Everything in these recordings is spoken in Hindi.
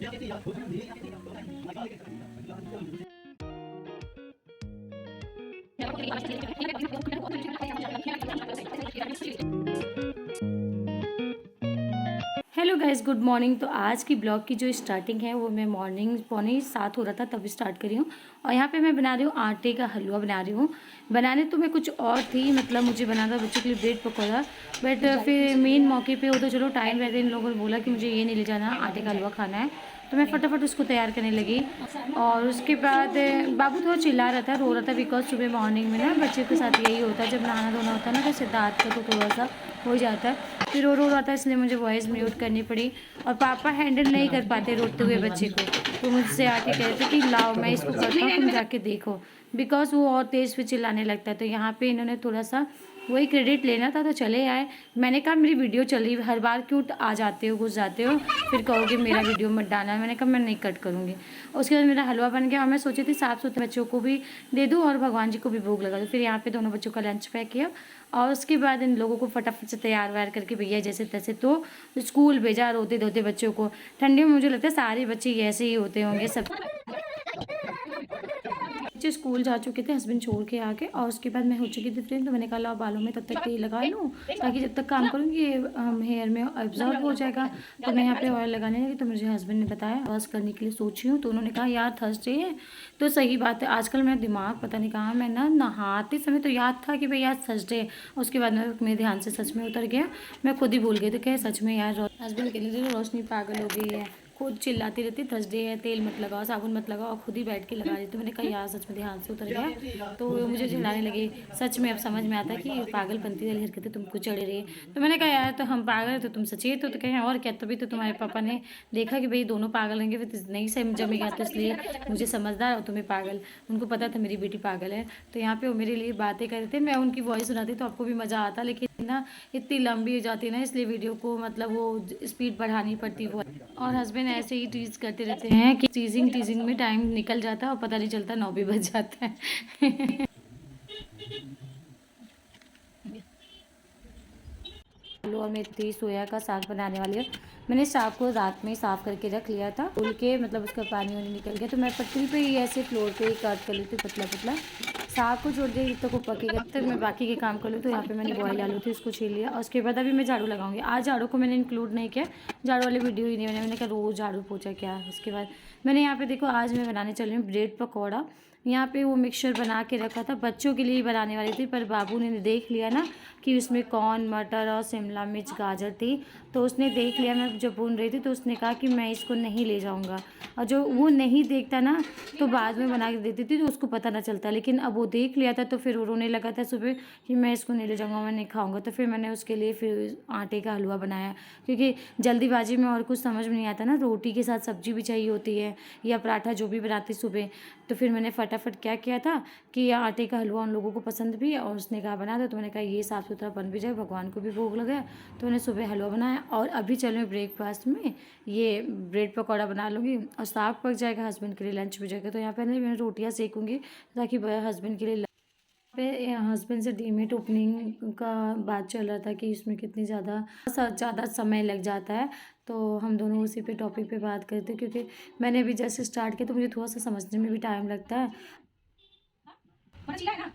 Hello guys, good morning. तो आज की ब्लॉग की जो स्टार्टिंग है वो मैं मॉर्निंग 6:45 हो रहा था तब स्टार्ट करी हूँ। और यहाँ पे मैं बना रही हूँ आटे का हलवा बना रही हूँ। बनाने तो मैं कुछ और थी, मतलब मुझे बनाना था बच्चों के लिए ब्रेड पकौड़ा, बट फिर मेन मौके पे हो तो चलो टाइम रहते इन लोगों ने बोला कि मुझे ये नहीं ले जाना, आटे का हलवा खाना है। तो मैं फटाफट उसको तैयार करने लगी। और उसके बाद बाबू थोड़ा चिल्ला रहा था, रो रहा था, बिकॉज सुबह मॉर्निंग में ना बच्चे के साथ यही होता है, जब नहाना धोना होता है ना तो सिद्धार्थ का तो थोड़ा सा हो जाता है। फिर रो रहा था, इसलिए मुझे वॉइस म्यूट करनी पड़ी। और पापा हैंडल नहीं कर पाते रोते हुए बच्चे को, तो मुझसे आके कह रहे थे कि लाओ मैं इसको करता हूँ, तुम जाके देखो, बिकॉज वो और तेज़ पे चिल्लाने लगता है। तो यहाँ पे इन्होंने थोड़ा सा वही क्रेडिट लेना था तो चले आए। मैंने कहा मेरी वीडियो चल रही है, हर बार क्यों आ जाते हो, घुस जाते हो, फिर कहोगे मेरा वीडियो मत डालना। मैंने कहा मैं नहीं कट करूँगी। उसके बाद मेरा हलवा बन गया और मैं सोची थी साफ सुथरे बच्चों को भी दे दूँ और भगवान जी को भी भोग लगा दूँ। फिर यहाँ पे दोनों बच्चों का लंच पैक किया और उसके बाद इन लोगों को फटाफट से तैयार व्यार करके भैया जैसे तैसे तो स्कूल भेजा, रोते धोते बच्चों को। ठंडी में मुझे लगता है सारे बच्चे ऐसे ही होते होंगे सब। बच्चे स्कूल जा चुके थे, हस्बैंड छोड़ के आके, और उसके बाद मैं हो चुकी थी फ्री। तो मैंने कहा ला बालों में तब तक तेल लगा लूँ, ताकि जब तक काम करूँगी ये हेयर में एब्जॉर्ब हो जाएगा। तो मैं यहाँ पे ऑयल लगाने लगी, तो मुझे हस्बैंड ने बताया वॉश करने के लिए सोची हूँ। तो उन्होंने कहा यार थर्सडे है, तो सही बात है। आजकल मेरा दिमाग पता नहीं कहाँ, मैं ना नहाते समय तो याद था कि भाई आज थर्सडे है, उसके बाद मेरे ध्यान से सच में उतर गया, मैं खुद ही भूल गई। तो क्या सच में यार, हस्बैंड कह रहे थे रोशनी पागल हो गई है, खुद चिल्लाती रहती थर्सडे है, तेल मत लगाओ, साबुन मत लगाओ, और खुद ही बैठ के लगा रही। तो मैंने कहा यार सच में ध्यान से उतर गया। तो वो मुझे चिल्लाने लगी। सच में अब समझ में आता है कि पागलपंती वाली हरकतें तुमको चढ़ रही है। तो मैंने कहा यार तो हम पागल है तो तुम सचेत हो, तो कहें और क्या, तभी तो तुम्हारे पापा ने देखा कि भाई दोनों पागल रहेंगे फिर नहीं सही जमेगा, तो इसलिए मुझे समझदार और तुम्हें पागल। उनको पता था मेरी बेटी पागल है। तो यहाँ पे वो मेरे लिए बातें कर रहे थे, मैं उनकी वॉइस सुनाती तो आपको भी मज़ा आता, लेकिन ना इतनी लंबी हो जाती है ना, इसलिए वीडियो को मतलब वो स्पीड बढ़ानी पड़ती वो। और हस्बैंड ऐसे ही टीज करते रहते हैं कि टीजिंग टीजिंग में टाइम निकल जाता है और पता नहीं चलता 9 भी बज जाता है। आलू और मेथी सोया का साग बनाने वाली है। मैंने साग को रात में ही साफ़ करके रख लिया था, धुल के, मतलब उसका पानी वानी निकल गया। तो मैं पत्ती पे ही ऐसे फ्लोर पे ही काट कर लेती हूँ पतला पतला। साग को छोड़ दिया जब तक वो पकेगा, तब तक मैं बाकी के काम कर लूँ। तो यहाँ पे मैंने बॉयल आलू थे उसको छील लिया और उसके बाद अभी मैं झाड़ू लगाऊंगी। आज झाड़ू को मैंने इंक्लूड नहीं किया, झाड़ू वाली वीडियो ही नहीं मैंने कहा रोज़ झाड़ू पोछा क्या। उसके बाद मैंने यहाँ पे देखो, आज मैं बनाने चल रही हूँ ब्रेड पकौड़ा। यहाँ पे वो मिक्सचर बना के रखा था, बच्चों के लिए ही बनाने वाली थी, पर बाबू ने देख लिया ना कि उसमें कॉर्न, मटर और शिमला मिर्च, गाजर थी। तो उसने देख लिया मैं जब भून रही थी, तो उसने कहा कि मैं इसको नहीं ले जाऊँगा। और जो वो नहीं देखता ना तो बाद में बना के देती थी तो उसको पता ना चलता, लेकिन अब वो देख लिया था तो फिर वो रोने लगा था सुबह कि मैं इसको नहीं ले जाऊँगा, मैं नहीं खाऊँगा। तो फिर मैंने उसके लिए फिर आटे का हलवा बनाया, क्योंकि जल्दीबाजी में और कुछ समझ में नहीं आता ना, रोटी के साथ सब्जी भी चाहिए होती है या पराठा जो भी बनाती सुबह। तो फिर मैंने फटाफट क्या किया था कि आटे का हलवा उन लोगों को पसंद भी है और उसने कहा बना दो, तो मैंने कहा ये साफ़ सुथरा बन भी जाए, भगवान को भी भोग लगाया। तो मैंने सुबह हलवा बनाया और अभी चलो ब्रेकफास्ट में ये ब्रेड पकौड़ा बना लूँगी और साग पक जाएगा, हस्बैंड के लिए लंच भी जाएगा। तो यहाँ पे मैं रोटियाँ सेकूँगी ताकि हस्बैंड के लिए पे हस्बैंड से डीमेट ओपनिंग का बात चल रहा था कि इसमें कितनी ज़्यादा समय लग जाता है। तो हम दोनों उसी पे टॉपिक पे बात करते, क्योंकि मैंने अभी जैसे स्टार्ट किया तो मुझे थोड़ा सा समझने में भी टाइम लगता है। मतलब चीला है ना?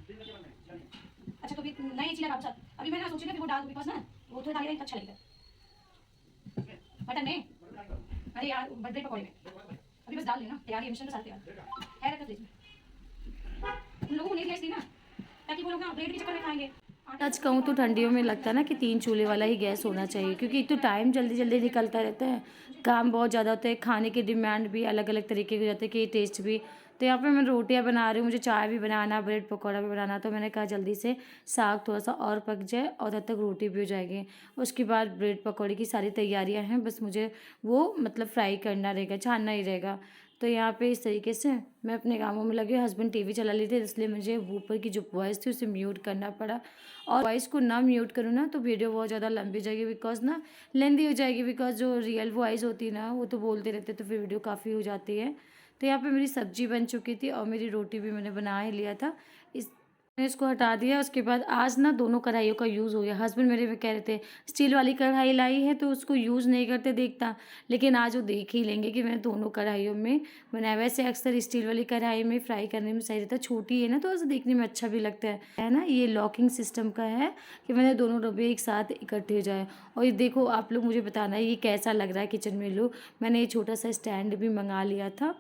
अच्छा तो फिर नई चीला डालो साथ। अभी मैं ना सोची ना कि वो डाल दूँ, बिकॉज़ ना वो थोड़ा डालेगा अच्छा लगेगा। मटन में? अरे यार बर्थडे पकौड़े में। अभी बस डाल लेना, तैयार है मिश्रण के साथ तैयार है, रखा फ्रिज में। उन लोगों को नहीं दिया इसलिए ना, ताकि वो लोग ना ब्रेड के चक्कर में खाएंगे। सच कहूँ तो ठंडियों में लगता है ना कि 3 चूल्हे वाला ही गैस होना चाहिए, क्योंकि एक तो टाइम जल्दी जल्दी निकलता रहता है, काम बहुत ज़्यादा होता है, खाने की डिमांड भी अलग अलग तरीके के हो जाते हैं कि टेस्ट भी। तो यहाँ पे मैं रोटियाँ बना रही हूँ, मुझे चाय भी बनाना, ब्रेड पकौड़ा भी बनाना। तो मैंने कहा जल्दी से साग थोड़ा सा और पक जाए और तब तक रोटी भी हो जाएगी। उसके बाद ब्रेड पकौड़े की सारी तैयारियाँ हैं, बस मुझे वो मतलब फ्राई करना रहेगा, छानना ही रहेगा। तो यहाँ पे इस तरीके से मैं अपने कामों में लगी। हस्बैंड टीवी चला लेते थे, इसलिए मुझे ऊपर की जो वॉइस थी उसे म्यूट करना पड़ा। और वॉइस को ना म्यूट करूँ ना तो वीडियो बहुत ज़्यादा लंबी हो जाएगी, बिकॉज ना लेंदी हो जाएगी, बिकॉज जो रियल वॉइस होती है ना वो तो बोलते रहते, तो फिर वीडियो काफ़ी हो जाती है। तो यहाँ पे मेरी सब्जी बन चुकी थी और मेरी रोटी भी मैंने बना ही लिया था। इस मैंने इसको हटा दिया। उसके बाद आज ना दोनों कढ़ाइयों का यूज़ हो गया। हस्बैंड मेरे भी कह रहे थे स्टील वाली कढ़ाई लाई है तो उसको यूज़ नहीं करते देखता, लेकिन आज वो देख ही लेंगे कि मैंने दोनों कढ़ाइयों में बनाया। वैसे अक्सर स्टील वाली कढ़ाई में फ्राई करने में सही रहता है, छोटी है ना तो ऐसे देखने में अच्छा भी लगता है ना। ये लॉकिंग सिस्टम का है कि मैंने दोनों डब्बे एक साथ इकट्ठे हो जाए। और ये देखो, आप लोग मुझे बताना ये कैसा लग रहा है किचन में लुक। मैंने ये छोटा सा स्टैंड भी मंगा लिया था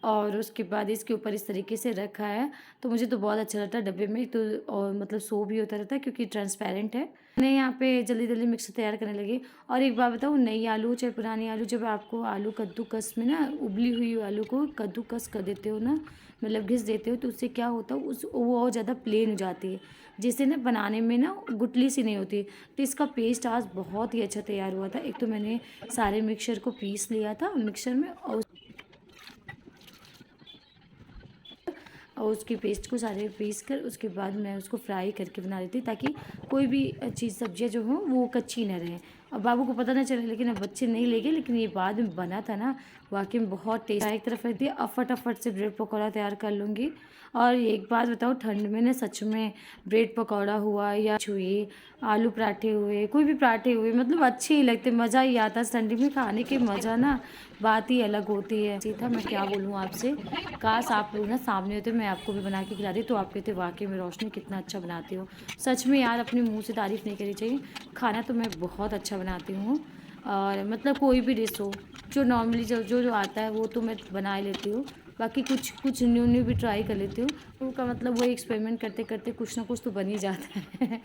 और उसके बाद इसके ऊपर इस तरीके से रखा है, तो मुझे तो बहुत अच्छा लगता है डब्बे में तो। और मतलब शो भी होता रहता है क्योंकि ट्रांसपेरेंट है। मैंने यहाँ पे जल्दी जल्दी मिक्सर तैयार करने लगी। और एक बात बताऊँ, नई आलू चाहे पुरानी आलू, जब आपको आलू कद्दूकस में ना उबली हुई आलू को कद्दूकस कर देते हो ना, मतलब घिस देते हो, तो उससे क्या होता है वो और ज़्यादा प्लेन हो जाती है, जिससे ना बनाने में ना गुठली सी नहीं होती। तो इसका पेस्ट आज बहुत ही अच्छा तैयार हुआ था। एक तो मैंने सारे मिक्सचर को पीस लिया था मिक्सर में, और उसकी पेस्ट को सारे पीस कर उसके बाद मैं उसको फ्राई करके बना देती, ताकि कोई भी चीज़ सब्जियां जो हों वो कच्ची ना रहें और बाबू को पता ना चले। लेकिन अब बच्चे नहीं ले गए, लेकिन ये बाद में बना था ना, वाकई में बहुत टेस्ट। एक तरफ रख दिया, अब फटाफट से ब्रेड पकौड़ा तैयार कर लूँगी। और एक बात बताओ, ठंड में ना सच में ब्रेड पकौड़ा हुआ या हुई, आलू पराठे हुए, कोई भी पराठे हुए, मतलब अच्छे ही लगते, मज़ा ही आता है। ठंडी में खाने की मज़ा ना बात ही अलग होती है। जी था, मैं क्या बोलूँ आपसे, काश आप लोग ना सामने होते, मैं आपको भी बना के खिला दी तो आप कहते वाकई में रोशनी कितना अच्छा बनाती हो। सच में यार, अपने मुंह से तारीफ़ नहीं करनी चाहिए। खाना तो मैं बहुत अच्छा बनाती हूँ, और मतलब कोई भी डिश हो, जो नॉर्मली जो आता है वो तो मैं बना ही लेती हूँ। बाकी कुछ कुछ न्यू न्यू भी ट्राई कर लेती हूँ। उनका मतलब वो एक्सपेरिमेंट करते करते कुछ ना कुछ तो बन ही जाता है।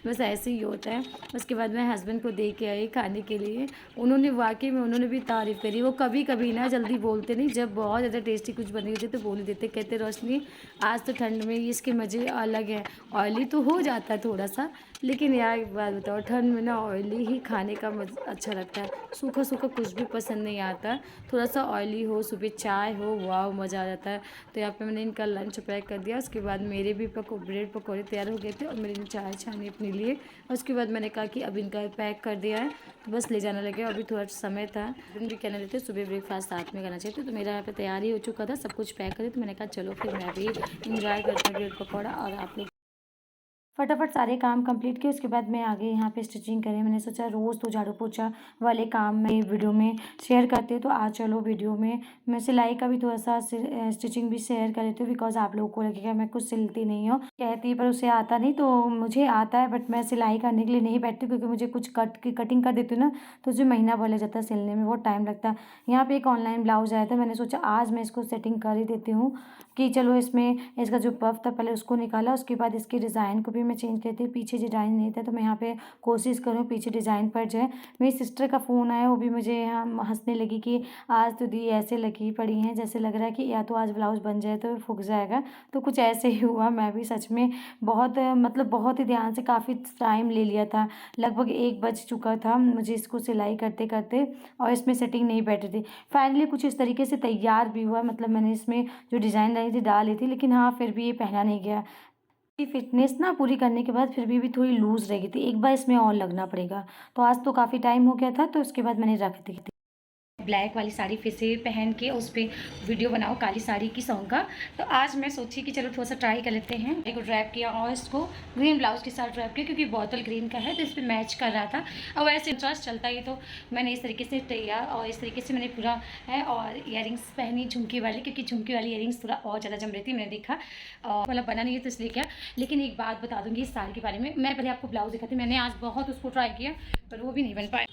बस ऐसे ही होता है। उसके बाद मैं हस्बैंड को दे के आई खाने के लिए। उन्होंने वाकई में उन्होंने भी तारीफ़ करी। वो कभी कभी ना जल्दी बोलते नहीं, जब बहुत ज़्यादा टेस्टी कुछ बनी होती है तो बोल ही देते। कहते रोशनी, आज तो ठंड में इसके मज़े अलग हैं। ऑयली तो हो जाता है थोड़ा सा, लेकिन यार एक बात बताओ, ठंड में ना ऑयली ही खाने का अच्छा लगता है। सूखा सूखा कुछ भी पसंद नहीं आता, थोड़ा सा ऑयली हो, सुबह चाय हो, वाह मज़ा आ जाता है। तो यहाँ पे मैंने इनका लंच पैक कर दिया। उसके बाद मेरे भी ब्रेड पकौड़े तैयार हो गए थे और मेरी चाय छानी अपने लिए। और उसके बाद मैंने कहा कि अब इनका पैक कर दिया है तो बस ले जाने लगे। अभी थोड़ा समय था, दिन भी कहने लेते सुबह ब्रेकफास्ट साथ में करना चाहिए, तो मेरा यहाँ पे तैयारी हो चुका था, सब कुछ पैक करे। तो मैंने कहा चलो फिर मैं भी इंजॉय करती हूँ ब्रेड पकौड़ा, और आप लोग फटाफट सारे काम कंप्लीट किए। उसके बाद मैं आगे यहाँ पे स्टिचिंग करें। मैंने सोचा रोज़ तो झाड़ू पोछा वाले काम मैं वीडियो में शेयर करती हूँ, तो आज चलो वीडियो में मैं सिलाई का भी थोड़ा सा स्टिचिंग भी शेयर कर लेती हूँ। बिकॉज आप लोगों को लगेगा मैं कुछ सिलती नहीं हूँ, कहती पर उसे आता नहीं, तो मुझे आता है बट मैं सिलाई करने के लिए नहीं बैठती, क्योंकि मुझे कुछ कटिंग कर देती हूँ ना, तो उसे महीना भर लग जाता है सिलने में, बहुत टाइम लगता है। यहाँ पे एक ऑनलाइन ब्लाउज आया था, मैंने सोचा आज मैं इसको सेटिंग कर ही देती हूँ कि चलो इसमें इसका जो पफ था पहले उसको निकाला, उसके बाद इसके डिज़ाइन को भी मैं चेंज करती हूँ। पीछे डिज़ाइन नहीं था तो मैं यहाँ पे कोशिश करूँ पीछे डिज़ाइन पर जाए। मेरी सिस्टर का फ़ोन आया, वो भी मुझे यहाँ हंसने लगी कि आज तो दी ऐसे लगी पड़ी हैं जैसे लग रहा है कि या तो आज ब्लाउज बन जाए तो फूक जाएगा। तो कुछ ऐसे ही हुआ। मैं भी सच में बहुत मतलब बहुत ही ध्यान से काफ़ी टाइम ले लिया था, लगभग 1 बज चुका था मुझे इसको सिलाई करते करते, और इसमें सेटिंग नहीं बैठ रही थी। फाइनली कुछ इस तरीके से तैयार भी हुआ, मतलब मैंने इसमें जो डिज़ाइन डाली थी डाल ली थी, लेकिन हाँ फिर भी ये पहना नहीं गया। फिटनेस ना पूरी करने के बाद फिर भी थोड़ी लूज़ रह गई थी, एक बार इसमें और लगना पड़ेगा। तो आज तो काफ़ी टाइम हो गया था, तो उसके बाद मैंने रख दी थी। ब्लैक वाली साड़ी फिर से पहन के उस पर वीडियो बनाओ काली साड़ी की सॉन्ग का। तो आज मैं सोची कि चलो थोड़ा सा ट्राई कर लेते हैं। एक ड्रैप किया और इसको ग्रीन ब्लाउज के साथ ड्रैप किया, क्योंकि बॉटल ग्रीन का है तो इस पर मैच कर रहा था। और वैसे इंटरेस्ट चलता ही, तो मैंने इस तरीके से तैयार और इस तरीके से मैंने पूरा है। और ईयरिंग्स पहनी झुमकी वाली, क्योंकि झुमकी वाली ईयरिंग्स थोड़ा और ज़्यादा जम रही थी, मैंने देखा और मतलब बना नहीं है तो इसलिए क्या। लेकिन एक बात बता दूँगी इस साड़ी के बारे में, मैं पहले आपको ब्लाउज दिखाती, मैंने आज बहुत उसको ट्राई किया पर वो भी नहीं बन पाया।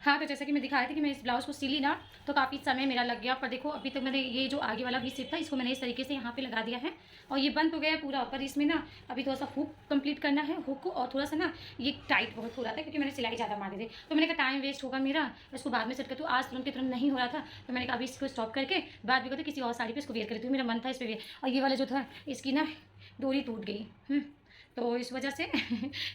हाँ, तो जैसा कि मैं दिखाया था कि मैं इस ब्लाउज़ को सिली ना तो काफ़ी समय मेरा लग गया, पर देखो अभी तक मैंने ये जो आगे वाला भी सिप था इसको मैंने इस तरीके से यहाँ पे लगा दिया है और ये बंद हो गया है पूरा। पर इसमें ना अभी थोड़ा सा हुक कंप्लीट करना है, हुक को, और थोड़ा सा ना ये टाइट बहुत हो रहा था क्योंकि मैंने सिलाई ज़्यादा मारी थी। तो मैंने कहा टाइम वेस्ट होगा मेरा, इसको बाद में सेट कर दूँ। आज तुरंत के तुरंत नहीं हो रहा था, तो मैंने कहा अभी इसको स्टॉप करके बाद भी किसी और साड़ी पर इसको वेयर कर दूँ। मेरा मन था इस पर वेयर, और ये वाला जो था इसकी ना डोरी टूट गई। तो इस वजह से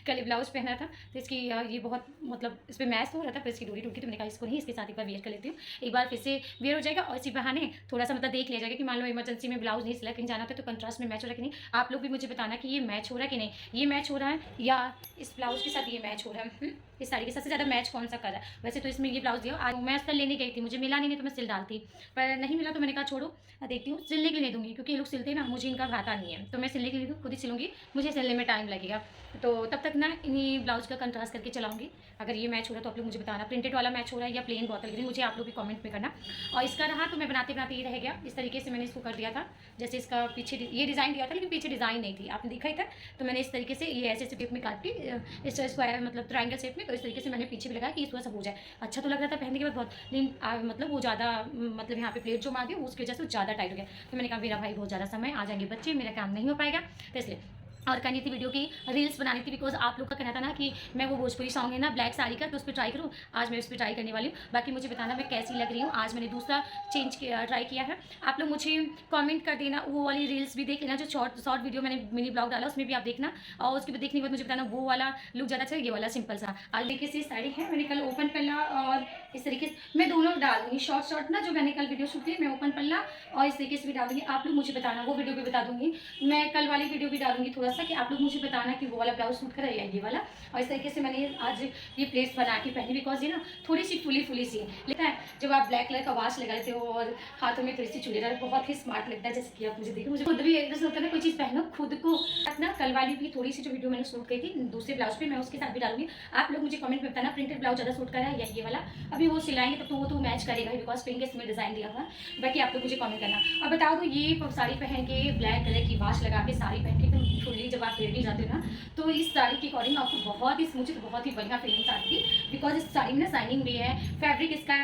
कल ब्लाउज पहना था तो इसकी ये बहुत मतलब इस पर मैच हो रहा था, फिर इसकी डोरी टूटी, तो मैंने कहा इसको नहीं इसके साथ एक बार वेयर कर लेती हूँ, एक बार फिर से वेयर हो जाएगा। और इसी बहाने थोड़ा सा मतलब देख लिया जाएगा कि मान लो इमरजेंसी में ब्लाउज नहीं सिला कहीं जाना था तो कंट्रास्ट में मैच हो रहा है कि नहीं। आप लोग भी मुझे बताना कि ये मैच हो रहा है कि नहीं, ये मैच हो रहा है या इस ब्लाउज के साथ ये मैच हो रहा है। इस साड़ी के सबसे ज़्यादा मैच कौन सा कर रहा है। वैसे तो इसमें ये ब्लाउज दिया, आज मैं सिल लेने गई थी, मुझे मिला नहीं तो मैं सिल डालती, पर नहीं मिला तो मैंने कहा छोड़ो देखती हूँ, सिलने के लिए नहीं दूँगी क्योंकि ये लोग सिलते हैं ना, मुझे इनका भाता नहीं है, तो मैं सिलने के लिए खुद ही सिलूँगी, मुझे सिलने में टाइम लगेगा। तो तब तक ना इन्हीं ब्लाउज का कंट्रास्ट करके चलाऊँगी। अगर ये मैच हो रहा है तो आप लोग मुझे बताना, प्रिंटेड वाला मैच हो रहा है या प्लेन बॉटल ग्रीन, मुझे आप लोग भी कमेंट में करना। और इसका रहा तो मैं बनाते बनाते ये रह गया, इस तरीके से मैंने इसको कर दिया था। जैसे इसका पीछे ये डिज़ाइन दिया था लेकिन पीछे डिज़ाइन नहीं थी, आपने देखा ही था। तो मैंने इस तरीके से ये ऐसे शेप में काट के इस स्क्वायर मतलब ट्रायंगल शेप में, तो इस तरीके से मैंने पीछे भी लगाया कि थोड़ा सा हो जाए। अच्छा तो लग रहा था पहनने के बाद बहुत, लेकिन मतलब वो ज़्यादा मतलब यहाँ पे प्लेट जो मार दी उसकी वजह से ज़्यादा टाइट हो गया। तो मैंने कहा मेरा भाई बहुत ज़्यादा समय आ जाएंगे बच्चे, मेरा काम नहीं हो पाएगा, तो इसलिए और करनी थी वीडियो की रील्स बनानी थी, बिकॉज आप लोग का कहना था ना कि मैं वो भोजपुरी सॉन्ग है ना ब्लैक साड़ी का, तो उस पर ट्राई करूँ। आज मैं उस पर ट्राई करने वाली हूँ, बाकी मुझे बताना मैं कैसी लग रही हूँ। आज मैंने दूसरा ट्राई किया है। आप लोग मुझे कमेंट कर देना, वो वाली रील्स भी देख लेना जो शॉर्ट वीडियो मैंने मिनी ब्लॉग डाला उसमें भी आप देखना, और उसके बाद देखने के बाद मुझे बताना वो वाला लुक ज़्यादा अच्छा है ये वाला सिंपल सा। आज देखिए से साड़ी है, मैंने कल ओपन पल्ला और इस तरीके से मैं दोनों डाल दूँगी, शॉर्ट ना जो मैंने कल वीडियो शूट की मैं ओपन पल्ला और इस तरीके से भी डाल दूँगी। आप लोग मुझे बताना, वो वीडियो भी बता दूँगी, मैं कल वाली वीडियो भी डालूंगी थोड़ा सा, कि आप लोग मुझे बताना कि वो वाला ब्लाउज सूट करा या ये वाला। और इस तरीके से मैंने आज ये प्लेट्स बना के पहनी, बिकॉज ये ना थोड़ी सी फुली सी लगता है जब आप ब्लैक कलर का वाश लगा लेते हो और हाथों में थोड़ी सी चूड़ी डाल, बहुत ही स्मार्ट लगता है। जैसे कि आप मुझे देखो, मुझे खुद भी जैसे होता है ना कोई चीज़ पहनो खुद को ना। कल वाली भी थोड़ी सी जो वीडियो मैंने शूट की थी दूसरे ब्लाउज पे, मैं उसके साथ भी डालूंगी। आप लोग मुझे कमेंट में बताना प्रिंटेड ब्लाउज ज़्यादा सूट करा है या ये वाला। अभी वो सिलाएंगे तब तो वो तो मैच करेगा बिकॉज पिंक इसमें डिजाइन दिया हुआ। बाकी आप लोग मुझे कमेंट करना और बताओ दो, ये साड़ी पहन के ब्लैक कलर की वाश लगा के साड़ी पहन के एकदम फुल्ली जब आप रेडी जाते हो ना, तो इस साड़ी के अकॉर्डिंग आपको बहुत ही मुझे तो बहुत ही बढ़िया फीलिंग्स आती थी। बिकॉज इस साड़ी में ना शाइनिंग भी है, फैब्रिक इसका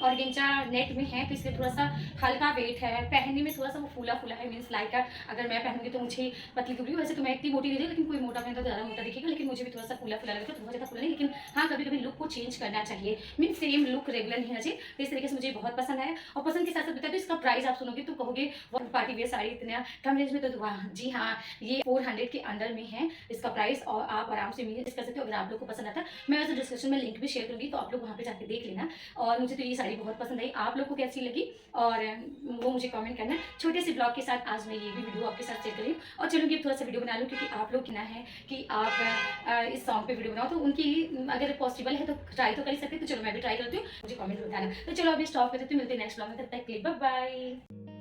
ऑर्गेंजा नेट में है, तो इसलिए थोड़ा सा हल्का वेट है, पहनने में थोड़ा सा वो फूला है, मीन्स लाइक अगर मैं पहनूंगी तो मुझे पतली दुबली, वैसे तो मैं इतनी मोटी नहीं, लेकिन कोई मोटा पहनता तो ज़्यादा मोटा दिखेगा, लेकिन मुझे भी थोड़ा सा फूला लगेगा, तो बहुत ज़्यादा फूला नहीं, लेकिन हाँ कभी कभी लुक को चेंज करना चाहिए, मीन्स सेम लुक रेगुलर नहीं होना चाहिए। तो इस तरीके से मुझे बहुत पसंद आया। और पसंद के साथ साथ बता दो इसका प्राइस आप सुनोगे तो कहोगे पार्टी वेयर साड़ी इतना कम रेंज में, तो जी हाँ ये 400 के अंडर में है इसका प्राइस, और आप आराम से मिल कर सकते हो। अगर आप लोग को पसंद आता है मैं वैसे डिस्क्रिप्शन में लिंक भी शेयर करूँगी, तो आप लोग वहाँ पे जाके देख लेना। और मुझे तो ये साड़ी बहुत पसंद आई, आप लोग को कैसी लगी और वो मुझे कमेंट करना। छोटे से ब्लॉग के साथ आज मैं ये भी वीडियो आपके साथ शेयर करी और चलूँगी थोड़ा सा वीडियो बना लूँ, क्योंकि आप लोग कहना है कि आप इस सॉन्ग पे वीडियो बनाओ, तो उनकी अगर पॉसिबल है तो ट्राई तो कर ही सकते, तो चलो मैं भी ट्राई करती हूँ, मुझे कमेंट बताना। तो चलो अभी स्टॉप करते हैं, मिलते हैं नेक्स्ट ब्लॉग में, तब तक के लिए बाय बाय।